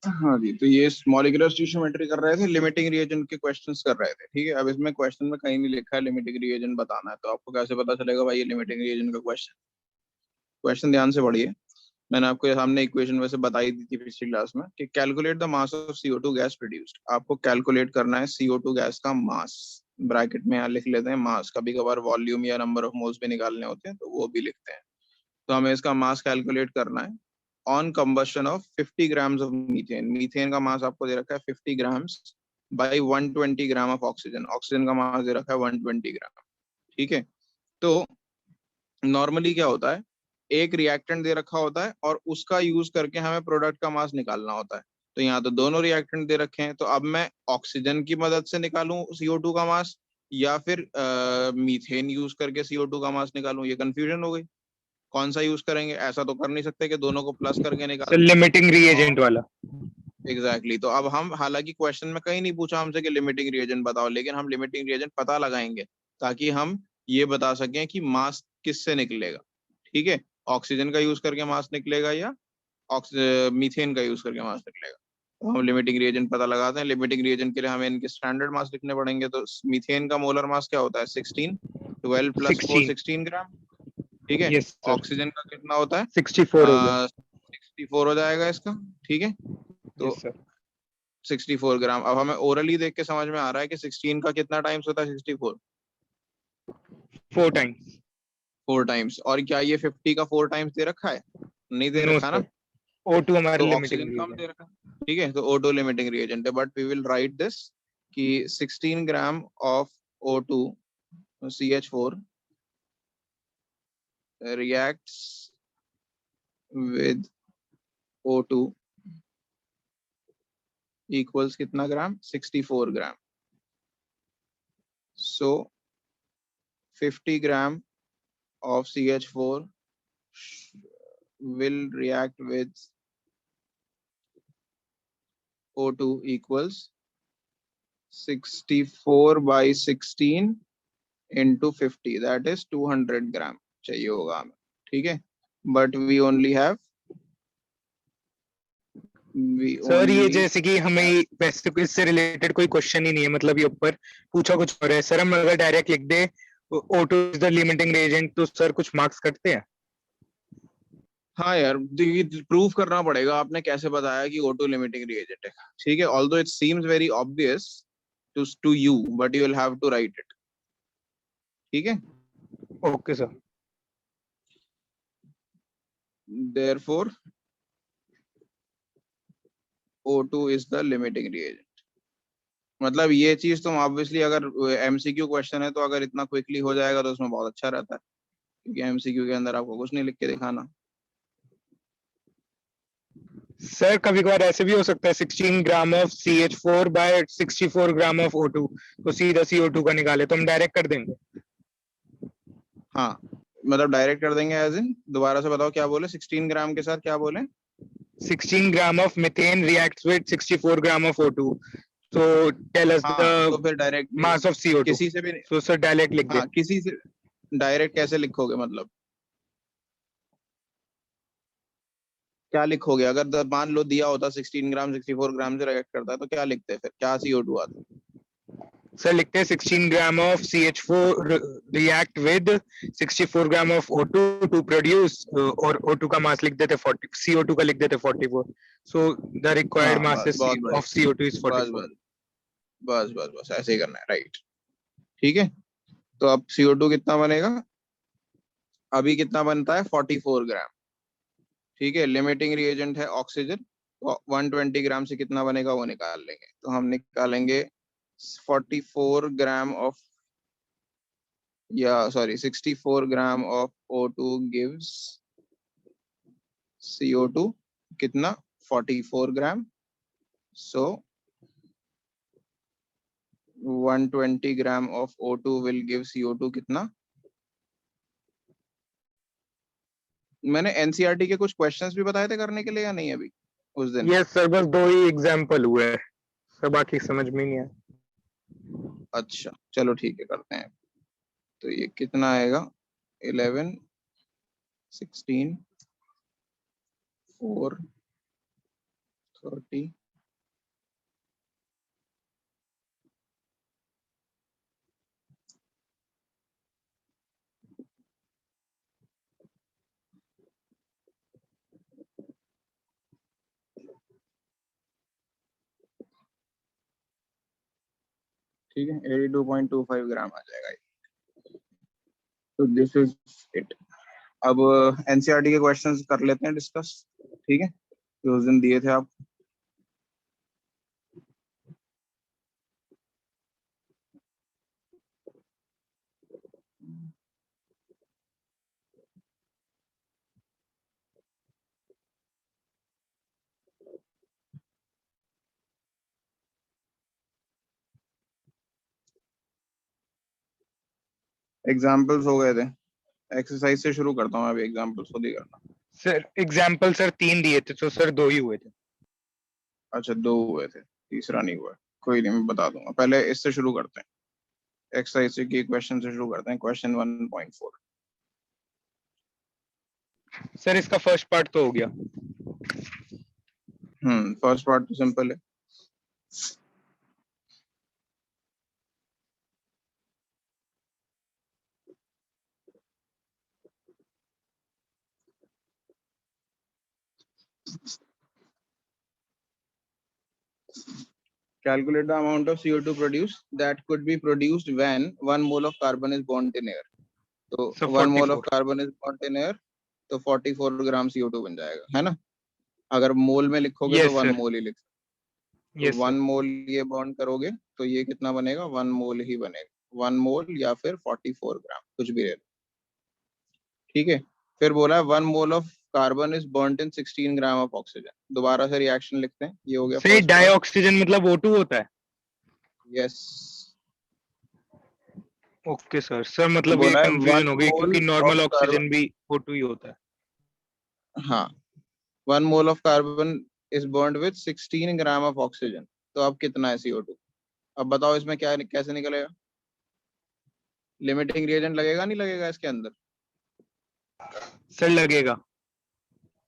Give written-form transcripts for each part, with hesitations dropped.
हाँ जी, तो ये मॉलिक्यूलर स्टोइचियोमेट्री कर रहे थे, लिमिटिंग रिएजेंट के क्वेश्चंस कर रहे थे। ठीक है, अब इसमें क्वेश्चन में कहीं नहीं लिखा है लिमिटिंग रिएजेंट बताना है, तो आपको कैसे पता चलेगा भाई ये लिमिटिंग रिएजेंट का क्वेश्चन? क्वेश्चन ध्यान से पढ़िए। मैंने आपको ये सामने इक्वेशन वैसे बताई दी थी पिछली क्लास में कि calculate the mass of CO2 gas produced. आपको कैलकुलेट करना है CO2 गैस का मास। ब्रैकेट में यहाँ लिख लेते हैं मास, कभी कभार वॉल्यूम या नंबर ऑफ मोल्स भी निकालने होते हैं तो वो भी लिखते हैं। तो हमें इसका मास कैलकुलेट करना है on combustion of 50 grams of methane. Methane का मास आपको दे रखा है 50 grams by 120 gram of oxygen. Oxygen का मास दे रखा है 120 ग्राम। ठीक है, तो नॉर्मली क्या होता है, एक रिएक्टेंट दे रखा होता है और उसका यूज करके हमें प्रोडक्ट का मास निकालना होता है। तो यहाँ तो दोनों रिएक्टेंट दे रखे हैं, तो अब मैं ऑक्सीजन की मदद से निकालूं CO2 का मास या फिर मीथेन यूज करके CO2 का मास निकालूं, ये कंफ्यूजन हो गई। कौन सा यूज करेंगे? ऐसा तो कर नहीं सकते कि दोनों को प्लस करके सर निकाल दें। लिमिटिंग और रिएजेंट वाला। एग्जैक्टली तो अब हम, हालांकि क्वेश्चन में कहीं नहीं पूछा हमसे कि लिमिटिंग रिएजेंट बताओ, लेकिन हम लिमिटिंग रिएजेंट पता लगाएंगे ताकि हम ये बता सकें कि मास किससे निकलेगा। ठीक है, ऑक्सीजन का यूज करके मास निकलेगा या मीथेन का यूज करके मास निकलेगा। तो हम लिमिटिंग रिएजेंट पता लगाते हैं। लिमिटिंग रिएजेंट के लिए हमें इनके स्टैंडर्ड मास लिखने पड़ेंगे। तो मीथेन का मोलर मास क्या होता है? 16। 12 प्लस 4 16। 16 ग्राम। ठीक है, यस सर। ऑक्सीजन का कितना होता है? 64 हो गया। 64 हो जाएगा इसका। ठीक है, तो यस सर। 64 ग्राम। अब हमें ओरली देख के समझ में आ रहा है कि 16 का कितना टाइम्स होता है? 64। 4 टाइम्स। 4 टाइम्स। और क्या ये 50 का 4 टाइम्स दे रखा है? नहीं दे नो रखा सर, ना। O2 हमारा तो लिमिटिंग ऑक्सीजन कम रिएजेंट। दे रखा है। ठीक है, तो O2 लिमिटिंग रिएजेंट है, but we will write this कि 16 gram of O2 CH4 reacts with O2 equals कितना ग्राम? 64 ग्राम। So 50 gram of CH4 will react with O2 equals 64 by 16 into 50, that is 200 ग्राम चाहिए होगा हमें। ठीक है, but we only have sir ये जैसे कि हमें वैसे कोई इससे रिलेटेड कोई क्वेश्चन ही नहीं है, मतलब ये ऊपर पूछा कुछ और है सर, हम अगर डायरेक्ट लिख दे O2 is the limiting reagent तो सर कुछ मार्क्स कटते हैं? हाँ यार, प्रूव करना पड़ेगा आपने कैसे बताया कि O2 लिमिटिंग रिएजेंट है। ठीक है, although it seems very obvious to you, but you will have to write it. ठीक है, okay sir. therefore O2 is the limiting reagent। मतलब ये चीज तुम ऑब्वियसली, अगर MCQ क्वेश्चन है तो अगर इतना क्विकली हो जाएगा तो उसमें बहुत अच्छा रहता है, क्योंकि MCQ के अंदर आपको कुछ नहीं लिख के दिखाना। सर कभी कभार ऐसे भी हो सकता है 16 gram of CH4 by 64 gram of O2 तो सीधा CO2 का निकाले, तो हम डायरेक्ट कर देंगे। हाँ, मतलब डायरेक्ट कर देंगे एज इन, दोबारा से बताओ क्या बोले? 16 ग्राम के साथ क्या बोले? 16 gram of methane reacts with 64 gram of O2, so tell us the हाँ, तो फिर डायरेक्टली mass of CO2, किसी से भी, so सर डायरेक्ट लिख दे। हाँ किसी से डायरेक्ट कैसे लिखोगे? मतलब क्या लिखोगे? अगर मान लो दिया होता 16 ग्राम 64 ग्राम से रिएक्ट करता है तो क्या लिखते हैं? फिर क्या CO2 आता? सर लिखते हैं 16 gram of CH4 react with 64 gram of O2 to produce, और O2 का मास लिख देते 40, CO2 का लिख देते 44, so the required हाँ mass बस, is बहुत of बढ़िया। CO2 is बस 44। बस बस बस बस ऐसे ही करना है, राइट। ठीक है, तो अब CO2 कितना बनेगा? अभी कितना बनता है? 44 ग्राम। ठीक है, लिमिटिंग रिएजेंट है ऑक्सीजन, तो 120 ग्राम से कितना बनेगा वो निकाल लेंगे। तो हम निकालेंगे 44 ग्राम ऑफ, या sorry 64 gram of O2 gives CO2 कितना? 44 ग्राम। सो 120 ग्राम of O2 will give CO2 कितना? मैंने NCERT के कुछ क्वेश्चंस भी बताए थे करने के लिए या नहीं अभी उस दिन? यस सर, बस 2 ही एग्जांपल हुए हैं सर, बाकी समझ में नहीं आया। अच्छा चलो ठीक है, करते हैं। तो ये कितना आएगा? 11 16 4 30 ठीक है 82.25 ग्राम आ जाएगा। तो दिस इज इट। अब एनसीईआरटी के क्वेश्चंस कर लेते हैं डिस्कस, ठीक है, जो उस दिन दिए थे आप। एग्जाम्पल्स हो गए थे, एक्सरसाइज से शुरू करता हूँ अभी, एग्जाम्पल्स खुद ही करना। सर एग्जाम्पल सर 3 दिए थे तो सर 2 ही हुए थे। अच्छा 2 हुए थे, तीसरा नहीं हुआ, कोई नहीं मैं बता दूंगा। पहले इससे शुरू करते हैं, एक्सरसाइज के क्वेश्चन से शुरू करते हैं। क्वेश्चन 1.4। सर इसका फर्स्ट पार्ट तो हो गया। फर्स्ट पार्ट तो सिंपल है। Calculate the amount of CO2 produced that could be produced when 1 mole of carbon is burnt in air. तो So 1 mole of 44 carbon is burnt in air, तो 44 ग्राम CO2 बन जाएगा, है ना। अगर मोल में लिखोगे तो यस 1 सर मोल ही लिख, तो यस 1 सर मोल ये बर्न करोगे तो ये कितना बनेगा, 1 मोल ही बनेगा। 1 मोल या फिर 44 ग्राम, कुछ भी ले लो, ठीक है। फिर बोला है 1 mole of carbon is burned in 16 gram of oxygen. दोबारा से रिएक्शन लिखते हैं, ये हो गया सर फर्स्ट डाई पार्ट। ऑक्सीजन मतलब O2 होता है। यस, ओके सर सर मतलब ये बोला है कंफ्यूजन 1 हो गई मोल क्योंकि ऑफ नॉर्मल कार्बन, ऑक्सीजन भी O2 ही होता है। हाँ 1 mole of carbon is burned with 16 gram of oxygen. तो अब कितना है CO2? अब बताओ इसमें क्या कैसे निकलेगा? लिमिटिंग रिएजेंट लगेगा नहीं लगेगा इसके अंदर? सर लगेगा।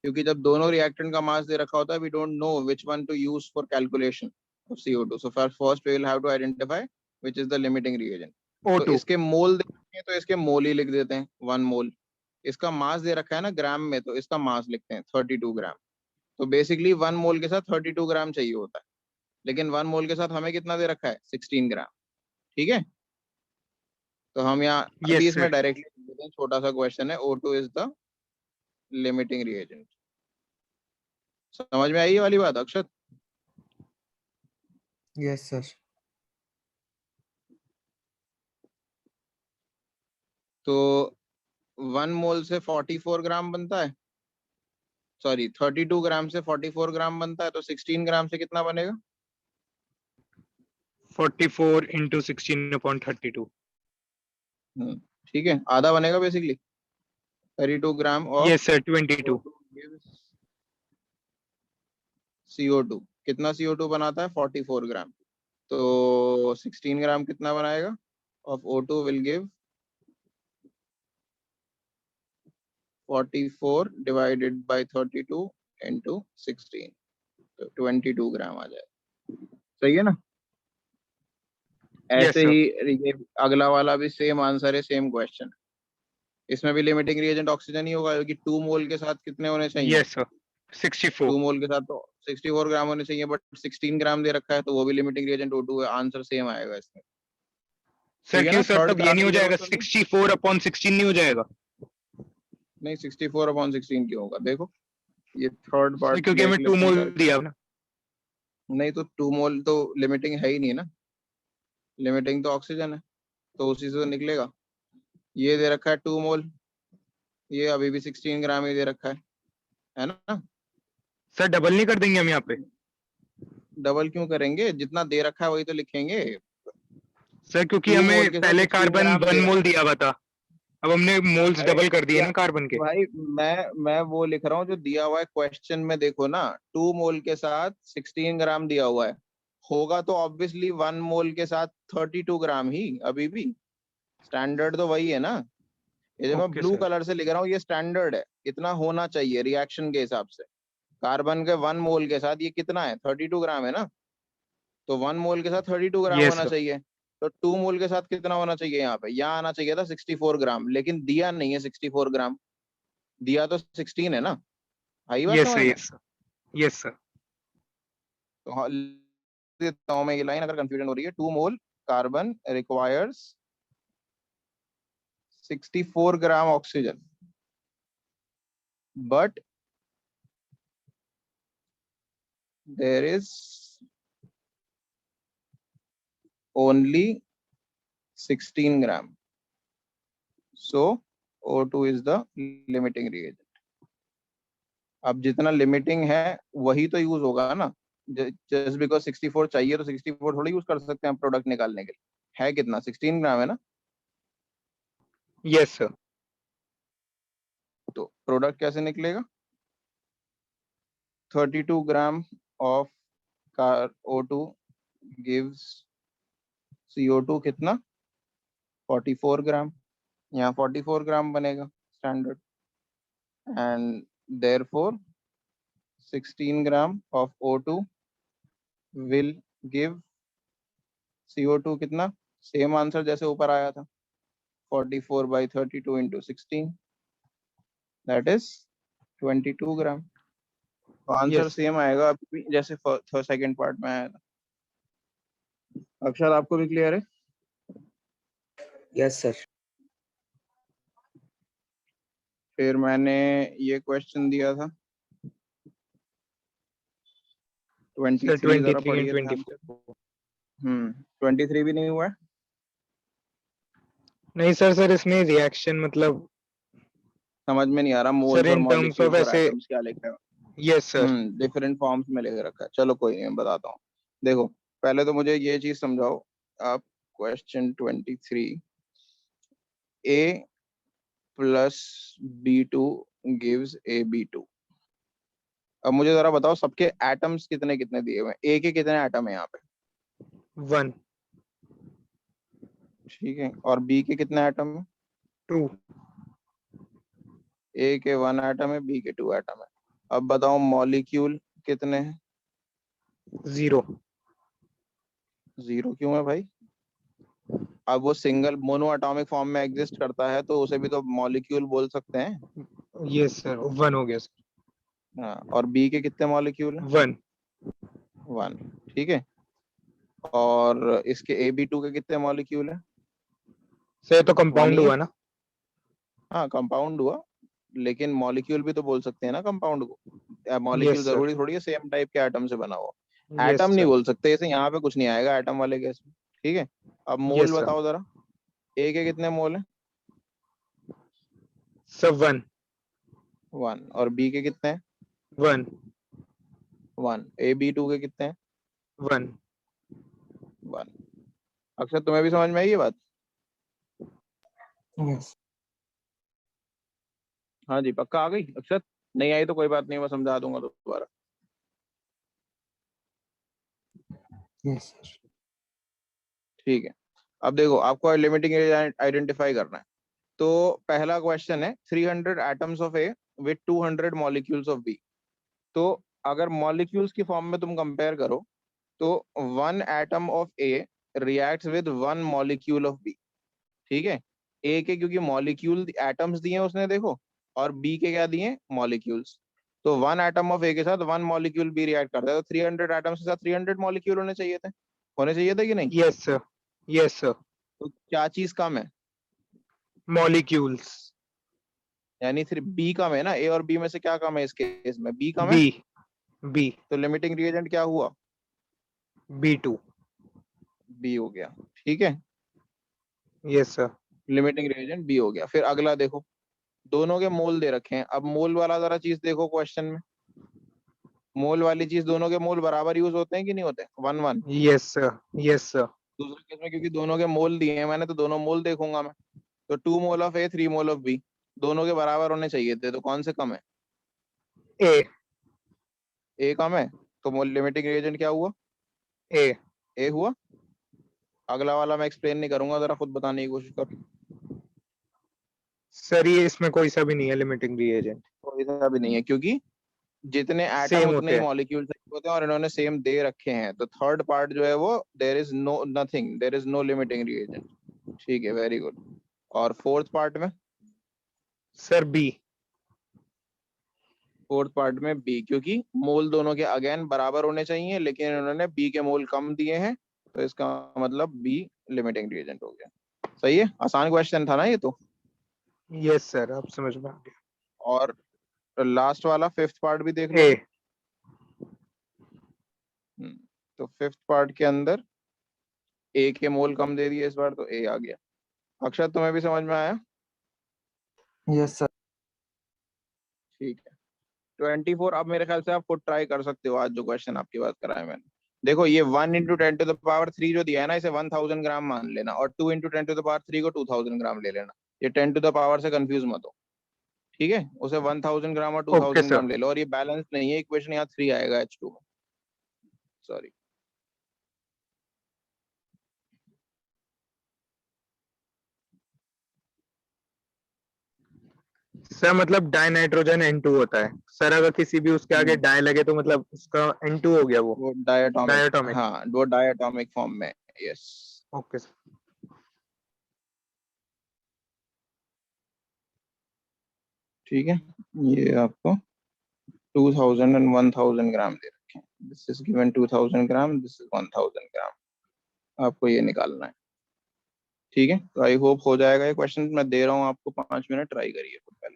क्योंकि जब दोनों रिएक्टेंट का मास दे रखा होता है, we don't know which one to use for calculation of CO2, so first we will have to identify which is the limiting reagent. तो O2 इसके मोल दे रखे हैं तो इसके मोल ही लिख देते हैं, 1 मोल। इसका मास दे रखा है ना ग्राम में, तो इसका मास लिखते हैं 32 ग्राम। तो बेसिकली 1 मोल के साथ 32 ग्राम चाहिए होता है, लेकिन 1 मोल के साथ हमें कितना दे रखा है, 16 ग्राम, ठीक है। तो हम यहाँ अभी यस इसमें सर डायरेक्टली देते हैं, छोटा सा क्वेश्चन है, O2 is the limiting reagent. समझ में आई ये वाली बात अक्षत? Yes sir. तो 1 मोल से 44 ग्राम बनता है, सॉरी 32 ग्राम से 44 ग्राम बनता है, तो 16 ग्राम से कितना बनेगा? 44 into 16/32। ठीक है, आधा बनेगा basically. 32 gram of yes sir 22। CO2 कितना CO2 बनाता है, 44 ग्राम। तो 16 ग्राम कितना बनाएगा of O2 will give 44 divided by 32 into 16, तो 22 ग्राम आ जाए। सही है ना? यस ऐसे सर ही ये अगला वाला भी सेम आंसर है, सेम क्वेश्चन। इसमें भी लिमिटिंग रिएजेंट ऑक्सीजन ही होगा, क्योंकि 2 मोल के साथ कितने होने चाहिए? Yes sir 64। 2 मोल के साथ तो 64 ग्राम होने चाहिए, बट 16 ग्राम दे रखा है, तो वो भी लिमिटिंग रिएजेंट O2 है। आंसर सेम आएगा इसमें, सर ठीक है क्यों ना। सर थर्ड तब ये कराने नहीं हो की जाएगा जरूरत तो नहीं। 64/16 नहीं हो जाएगा? नहीं 64/16 क्यों होगा, देखो ये थर्ड सर पार्ट क्योंकि हमें देख 2 लेते हैं मोल करके। दिया ना। नहीं तो 2 मोल तो लिमिटिंग है ही नहीं ना, लिमिटिंग तो ऑक्सीजन है, तो उसी से तो निकलेगा। ये दे रखा है 2 मोल, ये अभी भी 16 ग्राम ही दे रखा है ना। सर डबल नहीं कर देंगे हम यहाँ पे? डबल क्यों करेंगे, जितना दे रखा है वही तो लिखेंगे। सर क्योंकि 2 हमें मोल के साथ पहले 16 कार्बन ग्राम 1 दे मोल रखा है। दिया हुआ था, अब हमने मोल्स अरे डबल कर दिए या ना कार्बन के। भाई, मैं वो लिख रहा हूँ जो दिया हुआ है क्वेश्चन में, देखो ना 2 मोल के साथ 16 ग्राम दिया हुआ है, होगा तो ऑब्वियसली 1 मोल के साथ 32 ग्राम ही, अभी भी स्टैंडर्ड तो वही है ना। ये जो मैं ओके ब्लू सर कलर से लिख रहा हूँ ये स्टैंडर्ड है, इतना होना चाहिए रिएक्शन के हिसाब से। कार्बन के 1 मोल के साथ ये कितना है, 32 ग्राम है ना, तो 1 मोल के साथ 32 ग्राम Yes होना sir. चाहिए। तो 2 मोल के साथ कितना होना चाहिए, यहाँ पे यहाँ आना चाहिए था 64 ग्राम, लेकिन दिया नहीं है 64 ग्राम, दिया तो 16 है ना, आई बात Yes sir. समझ में। Yes sir. Yes sir. तो हाँ, लिख देता हूं मैं ये लाइन अगर कंफ्यूजन हो रही है, 2 mole carbon requires 64 gram oxygen, but there is only 16 gram, so O2 is the limiting reagent। अब जितना लिमिटिंग है वही तो यूज होगा ना, जस्ट बिकॉज 64 चाहिए तो 64 थोड़ी यूज कर सकते हैं प्रोडक्ट निकालने के लिए, है कितना 16 ग्राम है ना, Yes sir. तो प्रोडक्ट कैसे निकलेगा, 32 ग्राम ऑफ O2 गिव्स CO2 कितना 44 ग्राम, यहाँ 44 ग्राम बनेगा standard, and therefore 16 gram of O2 will give CO2 कितना, सेम आंसर जैसे ऊपर आया था, 44 by 32 into 16, that is 22 ग्राम। तो आंसर Yes. सेम आएगा अभी भी जैसे सेकंड पार्ट में आया था। अक्षर आपको भी क्लियर है। Yes sir. फिर मैंने ये क्वेश्चन दिया था 23 Sir, जरा 23 पढ़िए and ध्यान 24. से। 23 भी नहीं हुआ है। नहीं सर, सर इसमें रिएक्शन मतलब समझ में नहीं आ रहा, सर मोल्स और इन टर्म्स ऑफ मॉलिक्यूल्स और ऐसे। एटम्स क्या लिखा है। Yes sir. डिफरेंट फॉर्म्स में लिख रखा है, चलो कोई नहीं मैं बताता हूँ। देखो पहले तो मुझे ये चीज समझाओ आप, question 23, A plus B2 gives AB2। अब मुझे जरा बताओ सबके एटम्स कितने कितने दिए हुए हैं, ए के कितने एटम है यहाँ पे, 1 ठीक है, और बी के कितने एटम है, 2 ए के 1 एटम है, बी के 2 एटम है। अब बताओ मॉलिक्यूल कितने हैं, 0। 0 क्यों है भाई, अब वो सिंगल मोनो एटॉमिक फॉर्म में एग्जिस्ट करता है तो उसे भी तो मॉलिक्यूल बोल सकते हैं। यस सर, 1 हो गया सर। हाँ, और बी के कितने मॉलिक्यूल हैं, 1 1, ठीक है, और इसके AB2 के कितने मॉलिक्यूल हैं, सर ये तो 1 कंपाउंड ही है। हुआ ना। हाँ कंपाउंड हुआ, लेकिन मॉलिक्यूल भी तो बोल सकते हैं ना कंपाउंड को, मॉलिक्यूल यस सर। जरूरी थोड़ी है सेम टाइप के एटम से बना हुआ, यस एटम नहीं सर। बोल सकते ऐसे, यहाँ पे कुछ नहीं आएगा एटम वाले केस में, ठीक है। अब मोल यस सर। बताओ जरा, ए के कितने मोल हैं, सर 1 1, और बी के कितने हैं, 1 1, AB2 के कितने हैं, 1। 1। अक्षर तुम्हें भी समझ में आई ये बात, यस हाँ जी पक्का आ गई अक्षर, नहीं आई तो कोई बात नहीं मैं समझा दूंगा दोबारा। Yes sir. ठीक है, अब देखो आपको लिमिटिंग आइडेंटिफाई करना है, तो पहला क्वेश्चन है 300 atoms of A with 200 molecules of B. तो अगर मॉलिक्यूल्स की फॉर्म में तुम कंपेयर करो तो 1 atom of A reacts with 1 molecule of B, ठीक है, ए के क्योंकि मॉलिक्यूल एटम्स दिए हैं उसने देखो, और बी के क्या दिए मॉलिक्यूल्स, तो 1 एटम ऑफ ए के साथ 1 मॉलिक्यूल बी रिएक्ट करता है, तो 300 एटम्स के साथ 300 मॉलिक्यूल होने चाहिए थे कि नहीं, यस सर। Yes sir. तो क्या चीज कम है, मॉलिक्यूल्स। यानी सिर्फ बी कम है ना, ए और बी में से क्या कम है, इस केस में बी कम है, बी बी तो लिमिटिंग रिएजेंट क्या हुआ, B2। बी हो गया, ठीक है, yes sir. Limiting reagent B हो गया। फिर अगला देखो, दोनों के मोल दे रखे हैं, अब मोल वाला जरा चीज देखो क्वेश्चन में, मोल वाली चीज दोनों के मोल बराबर यूज होते हैं कि नहीं होते, 1 1। Yes sir. Yes sir. दूसरे केस में क्योंकि दोनों के मोल दिए हैं मैंने, तो दोनों मोल देखूंगा मैं, तो 2 mole of A 3 mole of B, दोनों के बराबर होने चाहिए थे, तो कौन से कम है, ए ए कम है, तो मोल लिमिटिंग रिएजेंट क्या हुआ, ए ए हुआ। अगला वाला मैं एक्सप्लेन नहीं करूंगा, जरा खुद बताने की कोशिश कर, सर ये इसमें कोई सा भी नहीं है लिमिटिंग रिएजेंट। कोई सा भी नहीं है क्योंकि जितने एटम Same उतने होते ही हैं। मॉलिक्यूल्स होते हैं और इन्होंने सेम दे रखे हैं, तो थर्ड पार्ट जो है वो there is no nothing, there is no limiting reagent. ठीक है, वेरी गुड। और फोर्थ पार्ट में, सर बी। फोर्थ पार्ट में बी, क्योंकि मोल दोनों के अगेन बराबर होने चाहिए, लेकिन इन्होंने बी के मोल कम दिए हैं, तो इसका मतलब बी लिमिटिंग रिएजेंट हो गया। सही है, आसान क्वेश्चन था ना ये तो। यस सर, आप समझ में आ गया। और लास्ट वाला फिफ्थ पार्ट भी देख लो। ए। तो फिफ्थ पार्ट के अंदर ए के मोल कम दे दिए इस बार, तो ए आ गया। अक्षर, तुम्हें भी समझ में आया? Yes, sir. ठीक है। 24, अब मेरे ख्याल से आप खुद ट्राई कर सकते हो आज जो क्वेश्चन आपकी बात कराया मैंने। देखो ये 1 × 10⁻³ जो दिया है ना, इसे 1000 ग्राम मान लेना, और 2 × 10⁻³ को 2000 ग्राम ले लेना। ये 10 to the power से कंफ्यूज मत हो, ठीक है? उसे 1000 ग्राम और ओके 2000 सर। ग्राम ले लो, और ये बैलेंस नहीं है इक्वेशन, यहाँ 3 आएगा H2 में, सॉरी। सर मतलब डाई नाइट्रोजन N2 होता है सर, अगर किसी भी उसके आगे डाई लगे तो मतलब उसका N2 हो गया वो वो डायटोमिक, डायटोमिक। हाँ वो डायटोमिक फॉर्म में, यस। Okay sir. ठीक है, ये आपको 2000 and 1000 ग्राम दे रखे हैं। This is given 2000 gram, this is 1000 ग्राम, आपको ये निकालना है। ठीक है, तो आई होप हो जाएगा ये क्वेश्चन। मैं दे रहा हूँ आपको 5 मिनट, ट्राई करिए पहले।